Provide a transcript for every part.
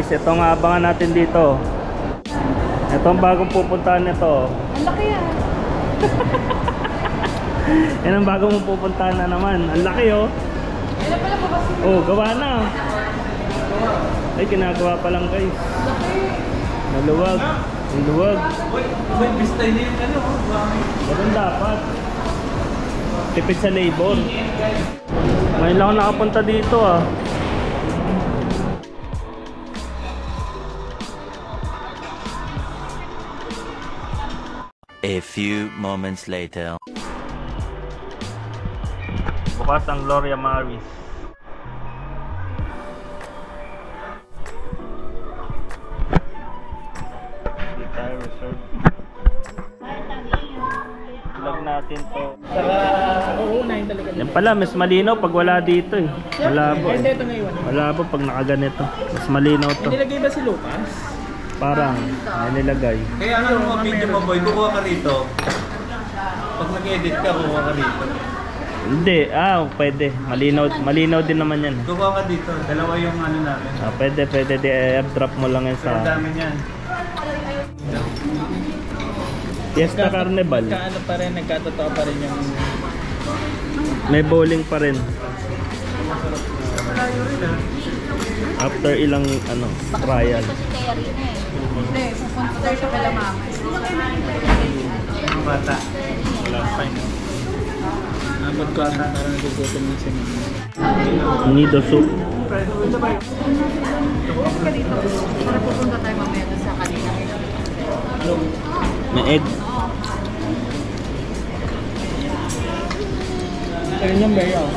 guys, ito ang abangan natin dito. Ito ang bagong pupuntahan nito. Ang laki yan. Yan ang bagong pupuntahan na naman. Ang laki oh. Ilan pala po kasi? Oh, gawa na. Ay, ginagawa pa lang guys. Maluwag. Ang luwag. May bista niya yung ano. Ganun dapat. Tipid sa labor. Ngayon lang ako nakapunta dito ah. A few moments later. Bukas ang Gloria Maris. Hindi tayo reserve. Vlog natin to. Uunahin talaga. Yan pala, mas malinaw pag wala dito eh. Malabo Hindi eh. ito ngayon. Malabo pag nakaganito. Mas malinaw to. Nilagay ba si Lucas? Parang may nilagay. Kaya ano mga video mo boy, kukuha ka rito. Pag nag-edit ka, kukuha ka rito. Hindi, pwede. Malinaw din naman yan. Kukuha ka dito, dalawa yung ano namin. Pwede. I-airdrop mo lang yan Pero sa dami niyan. Fiesta Carnival. Nagkaano pa rin, nagkatotoo pa rin yung... May bowling pa rin. After ilang trial. Hindi, pupunta siya kala mama. Mga bata. Wala pa yun. Abot ko ata, parang nagugutom na siya. Nido soup. Ka dito. Para pupunta tayo mamaya doon sa kanila. May egg. Ayun yung bayaw.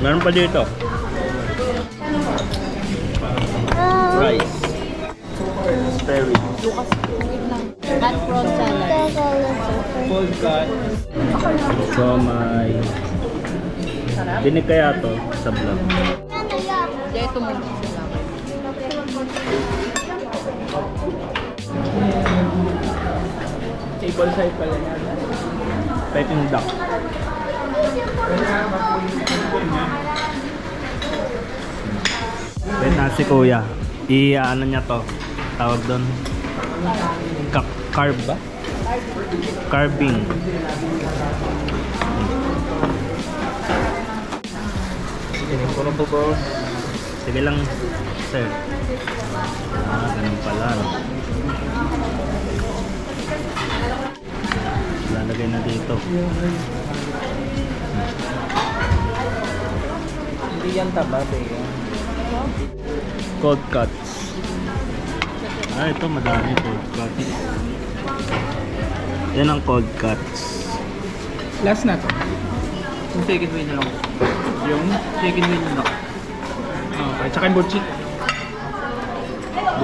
Meron pa dito. Rice. Strawberry. Lucas, wait lang. Hot prawn salad. Cold cut. So may dinig kaya to sa vlog. Diyan ito mo. Table side pala yan. Peking duck. Wait na si kuya. Ano niya to? Tawag doon. Carb ba? Carving. Puro po boss. Sige lang, sir. Ganun pala. No? Lalagay na dito. Hindi yan taba, bayo. Cold cuts. Ito madami cold cuts. Yan ang cold cuts. Last na to. Yung second way na lang. Yung second way na lang. Okay, tsaka yung butchik.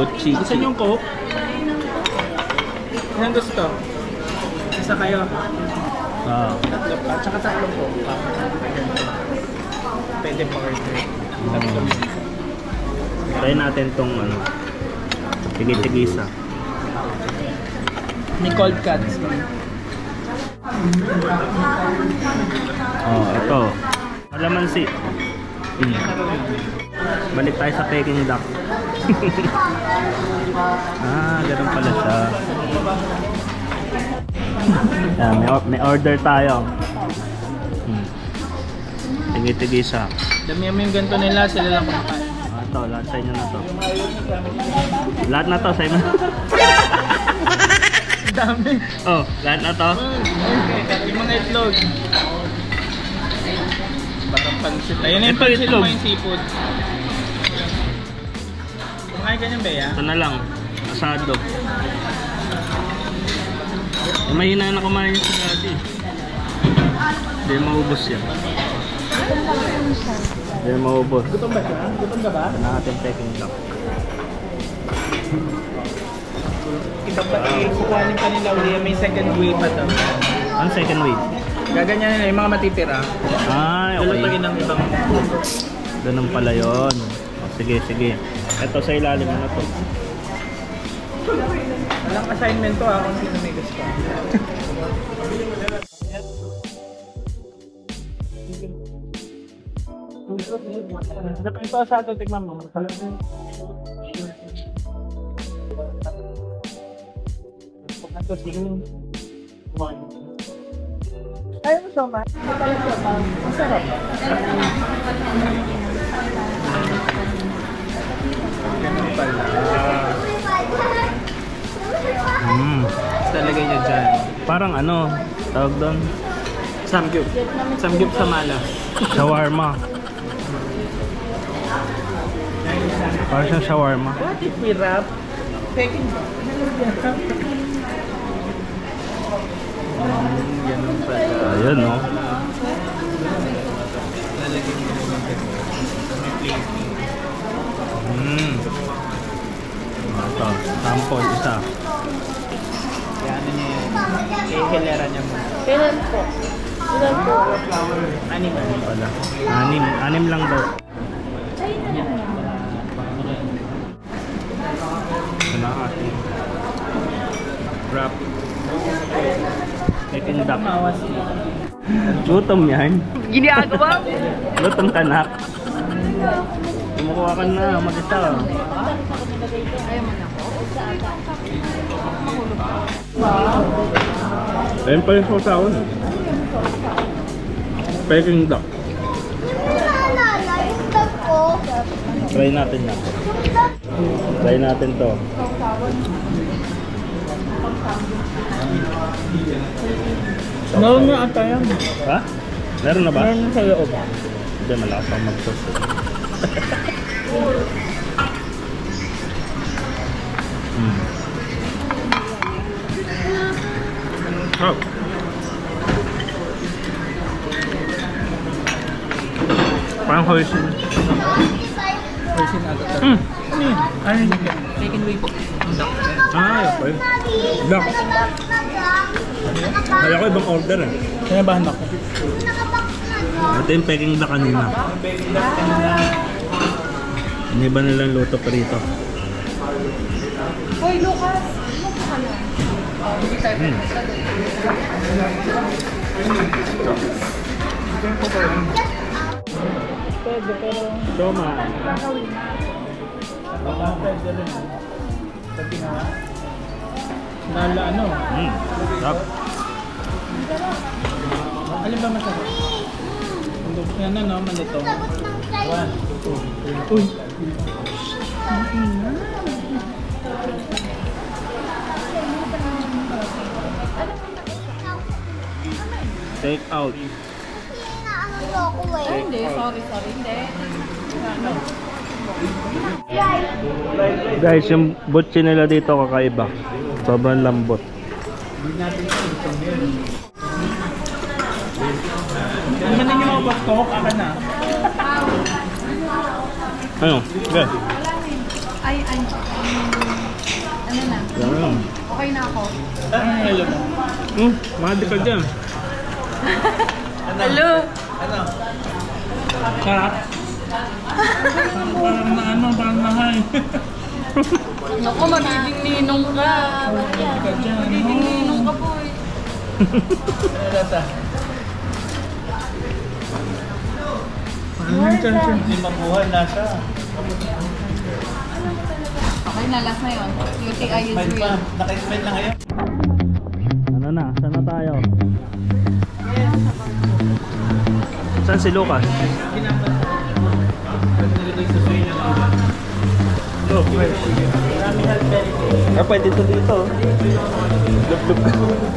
Butchik. Gusto nyo yung coke? Yan gusto. Isa kayo. Tatlo pa. Tsaka tatlong coke pa. Pwede pa order. Tatlong. Try natin tong tigisa. May cold cuts. Ito. Kalamansi. Balik tayo sa Peking duck. Ganun pala siya. May order tayo. Tigi-tigisa. Dami yung ganito nila, sila lang kumakain. Ito, lahat sa inyo na to. Lahat na to sa inyo. Dami. Lahat na to. Yung mga itlog. Parang pansit. Ayun yung Ito, pansit itlog. mo yung seafood. Kumakain ka niyang beya? Ito na lang. Asado. Mahina na kumain sa dati. Hindi maubos yan. Hindi maubos. Gutom ba siya? Gutom ka ba? Ito na ating Peking duck. Ito pa, kukuhanin pa nila uli. May second wave pa to. Ang second wave? Gaganyan nila yung mga matitira. Okay. Lulutagin ng ibang... Ganun pala yun. Sige. Ito sa ilalim na to. Walang assignment to kung sino may gusto. Ito sa ato, tignan mo. Ito, tignan. Ayaw mo siya, ma? Masarap. Ganun pala. Talagay niya dyan. Parang ano, tawag doon? Samgyup. Samgyup sa mala. Shawarma. Parang siyang shawarma. What if we wrap Peking duck? Ganun pala. Ayun, no? Lalagyan niya ng plating. Ito, sample isa. Kaya ano niya yun? Ihilera niya mo. Kailan po? Ilan po? Anim. Wala. Anim lang daw. Ito na ating wrap. Peking duck. Gutom yan. Ginagawa mo? Gutom ka na. Kumukuha ka na, mag-isa. Ayaw mo na ako? Ayun pa yung sausawan. Peking duck. Try natin yan. Try natin to. Meron na ata yan. Ha? Meron na ba? Meron na sa loob. Hindi, malakas ang mag-sauce. Oh. Parang hoisin. Person agad. Ano yun? Ano yun? Taken away po. Duck. Ah, okay. Duck. Kaya ko ibang order eh. Sinabahan ako. Ito yung peking duck kanina. Iniba nilang luto pa rito. Hoy, Lucas! Ano po kaya? Hindi tayo Pwede pero... Soma. Baka pwede rin. Sabi nga. Nala ano? Duck. Alin ba masarap? Yan na no, malito. 1, 2, 3. Uy! Take out. Hindi, sorry, hindi. Guys, yung butchi nila dito kakaiba. Sobrang lambot. Ano na yung mga pastok? Akan na. Ano? Okay. Ay, ano na? Yan. Okay na ako. Ano yung halo mo? Mahadi ka dyan. Hello? Ano? Sarap? Parang na ano, parang na high. Naku, magiging ninong ka. Magiging ninong ka po eh. Ano lasa? Ano yung chance? Hindi mabuhay, nasa. Okay na, last na yun. UTI is real. Naka-explain na ngayon. Ano na? Saan na tayo? Saan si Lucas? Oh, pwede ito dito. Lup-lup.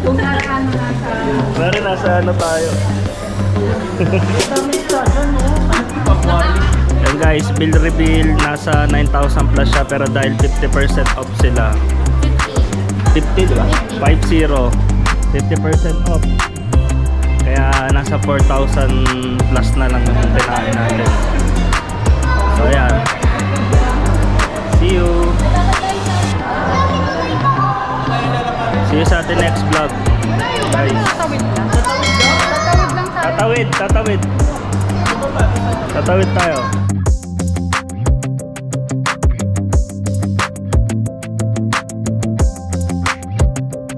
Kung saan nasa... Pero nasa ano tayo? Yan guys, bill reveal nasa 9,000 plus siya pero dahil 50% off sila. 50 diba? 50. 50% off. Kaya nasa 4,000 plus na lang yung pinain natin. So ayan. See you. See you sa ating next vlog. Guys. Tatawid lang. Tatawid lang tayo. Tatawid tayo.